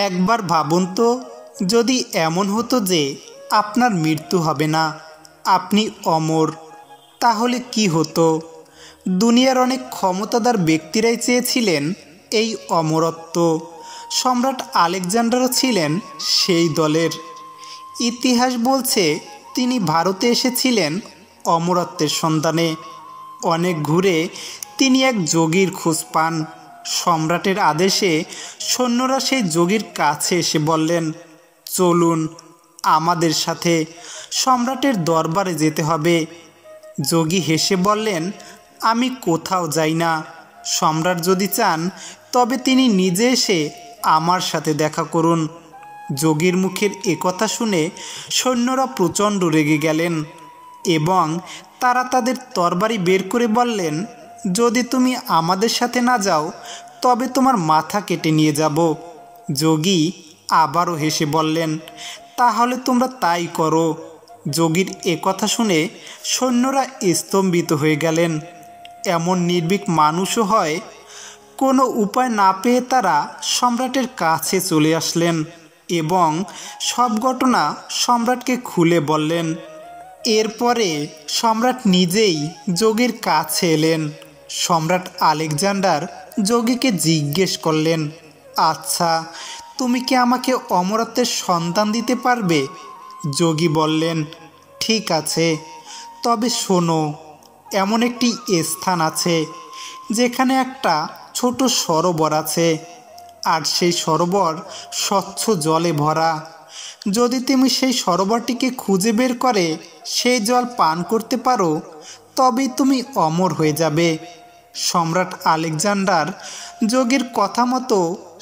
একবার ভাবুন তো, যদি এমন হতো যে আপনার মৃত্যু হবে না, আপনি অমর, তাহলে কি হতো? দুনিয়ার অনেক ক্ষমতাধর ব্যক্তিরাই চেয়েছিলেন এই অমরত্ব। সম্রাট আলেকজান্ডারও ছিলেন সেই দলের। ইতিহাস বলছে তিনি ভারতে এসেছিলেন অমরত্বের সন্ধানে। অনেক ঘুরে তিনি এক যোগীর খোঁজ পান। সম্রাটের আদেশে সৈন্যরা সেই যোগীর কাছে এসে বললেন, চলুন আমাদের সাথে, সম্রাটের দরবারে যেতে হবে। যোগী হেসে বললেন, আমি কোথাও যাই না। সম্রাট যদি চান তবে তিনি নিজে এসে আমার সাথে দেখা করুন। যোগীর মুখের একথা শুনে সৈন্যরা প্রচণ্ড রেগে গেলেন এবং তারা তাদের তরবারি বের করে বললেন, যদি তুমি আমাদের সাথে না যাও তবে তোমার মাথা কেটে নিয়ে যাব। যোগী আবারও হেসে বললেন, তাহলে তোমরা তাই করো। যোগীর একথা শুনে সৈন্যরা স্তম্ভিত হয়ে গেলেন। এমন নির্ভীক মানুষও হয়? কোনো উপায় না পেয়ে তারা সম্রাটের কাছে চলে আসলেন এবং সব ঘটনা সম্রাটকে খুলে বললেন। এরপরে সম্রাট নিজেই যোগীর কাছে এলেন। সম্রাট আলেকজান্ডার যোগীকে জিজ্ঞেস করলেন, আচ্ছা, তুমি কি আমাকে অমরত্বের সন্তান দিতে পারবে? যোগী বললেন, ঠিক আছে, তবে শোনো, এমন একটি স্থান আছে যেখানে একটা ছোট সরোবর আছে, আর সেই সরোবর স্বচ্ছ জলে ভরা। যদি তুমি সেই সরোবরটিকে খুঁজে বের করে সেই জল পান করতে পারো তবেই তুমি অমর হয়ে যাবে। সম্রাট আলেকজান্ডার যোগীর কথা মতো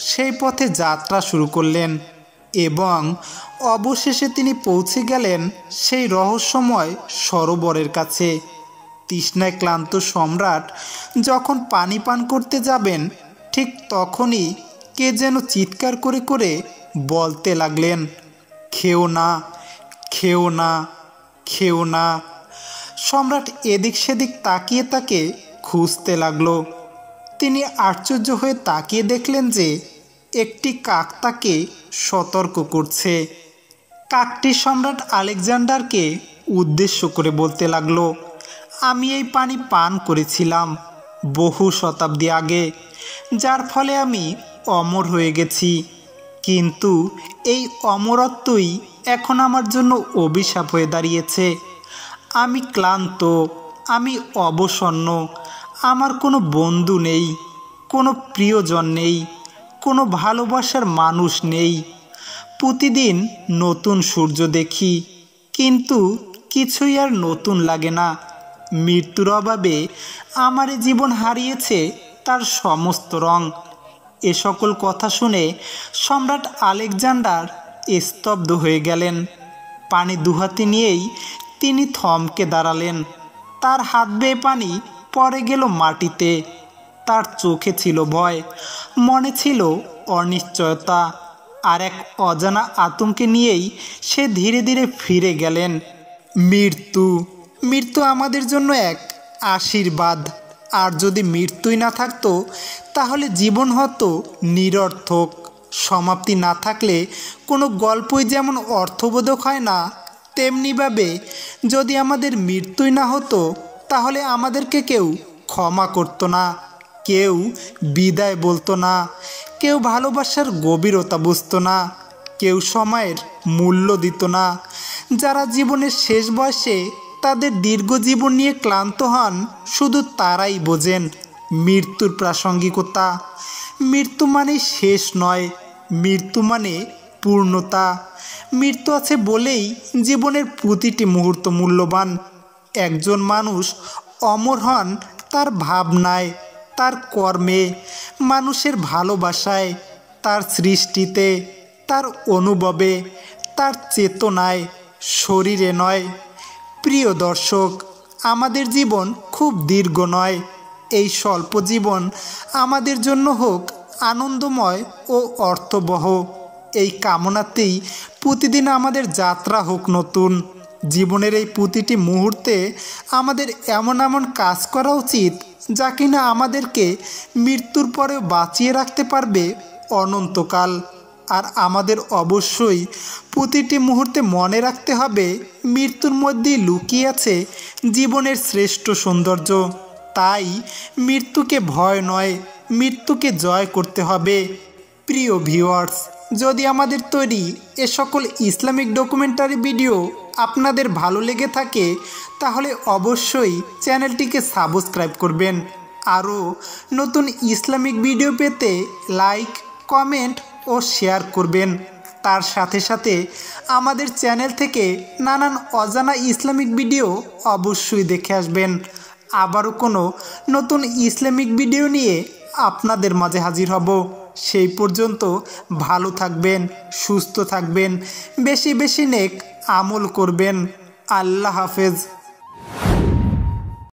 সেই পথে যাত্রা শুরু করলেন এবং অবশেষে তিনি পৌঁছে গেলেন সেই রহস্যময় সরোবরের কাছে। তৃষ্ণায় ক্লান্ত সম্রাট যখন পানি পান করতে যাবেন, ঠিক তখনই কে যেন চিৎকার করে করে বলতে লাগলেন, খেও না, খেও না, খেও না। সম্রাট এদিক সেদিক তাকিয়ে তাকে খুঁজতে লাগলো। তিনি আশ্চর্য হয়ে তাকিয়ে দেখলেন যে একটি কাক তাকে সতর্ক করছে। কাকটি সম্রাট আলেকজান্ডারকে উদ্দেশ্য করে বলতে লাগলো, আমি এই পানি পান করেছিলাম বহু শতাব্দী আগে, যার ফলে আমি অমর হয়ে গেছি। কিন্তু এই অমরত্বই এখন আমার জন্য অভিশাপ হয়ে দাঁড়িয়েছে। আমি ক্লান্ত, আমি অবসন্ন, আমার কোনো বন্ধু নেই, কোনো প্রিয়জন নেই, কোনো ভালোবাসার মানুষ নেই। প্রতিদিন নতুন সূর্য দেখি, কিন্তু কিছুই আর নতুন লাগে না। মৃত্যুর অভাবে আমার জীবন হারিয়েছে তার সমস্ত রং। এ সকল কথা শুনে সম্রাট আলেকজান্ডার স্তব্ধ হয়ে গেলেন। পানি দুহাতে নিয়েই তিনি থমকে দাঁড়ালেন। তার হাত বেয়ে পানি পড়ে গেল মাটিতে। তার চোখে ছিল ভয়, মনে ছিল অনিশ্চয়তা, আর এক অজানা আতঙ্কে নিয়েই সে ধীরে ধীরে ফিরে গেলেন। মৃত্যু, মৃত্যু আমাদের জন্য এক আশীর্বাদ। আর যদি মৃত্যুই না থাকতো তাহলে জীবন হতো নিরর্থক। সমাপ্তি না থাকলে কোনো গল্পই যেমন অর্থবোধক হয় না, তেমনিভাবে যদি আমাদের মৃত্যুই না হতো তাহলে আমাদেরকে কেউ ক্ষমা করতো না, কেউ বিদায় বলতো না, কেউ ভালোবাসার গভীরতা বুঝতো না, কেউ সময়ের মূল্য দিত না। যারা জীবনের শেষ বয়সে তাদের দীর্ঘ জীবন নিয়ে ক্লান্ত হন, শুধু তারাই বোঝেন মৃত্যুর প্রাসঙ্গিকতা। মৃত্যু মানে শেষ নয়, মৃত্যু মানে পূর্ণতা। মৃত্যু আছে বলেই জীবনের প্রতিটি মুহূর্ত মূল্যবান। একজন মানুষ অমর হন তার ভাবনায়, তার কর্মে, মানুষের ভালোবাসায়, তার সৃষ্টিতে, তার অনুভবে, তার চেতনায়, শরীরে নয়। প্রিয় দর্শক, আমাদের জীবন খুব দীর্ঘ নয়। এই স্বল্প জীবন আমাদের জন্য হোক আনন্দময় ও অর্থবহ। এই কামনাতেই প্রতিদিন আমাদের যাত্রা হোক নতুন। জীবনের এই প্রতিটি মুহূর্তে আমাদের এমন এমন কাজ করা উচিত যা কিনা আমাদেরকে মৃত্যুর পরেও বাঁচিয়ে রাখতে পারবে অনন্তকাল। আর আমাদের অবশ্যই প্রতিটি মুহূর্তে মনে রাখতে হবে মৃত্যুর মধ্যেই লুকিয়ে আছে জীবনের শ্রেষ্ঠ সৌন্দর্য। তাই মৃত্যুকে ভয় নয়, মৃত্যুকে জয় করতে হবে। প্রিয় ভিউয়ার্স, যদি আমাদের তৈরি এ সকল ইসলামিক ডকুমেন্টারি ভিডিও আপনাদের ভালো লেগে থাকে তাহলে অবশ্যই চ্যানেলটিকে সাবস্ক্রাইব করবেন। আরও নতুন ইসলামিক ভিডিও পেতে লাইক, কমেন্ট ও শেয়ার করবেন। তার সাথে সাথে আমাদের চ্যানেল থেকে নানান অজানা ইসলামিক ভিডিও অবশ্যই দেখে আসবেন। আবারও কোনো নতুন ইসলামিক ভিডিও নিয়ে আপনাদের মাঝে হাজির হব। সেই পর্যন্ত ভালো থাকবেন, সুস্থ থাকবেন, বেশি বেশি নেক আমল করবেন। আল্লাহ হাফেজ।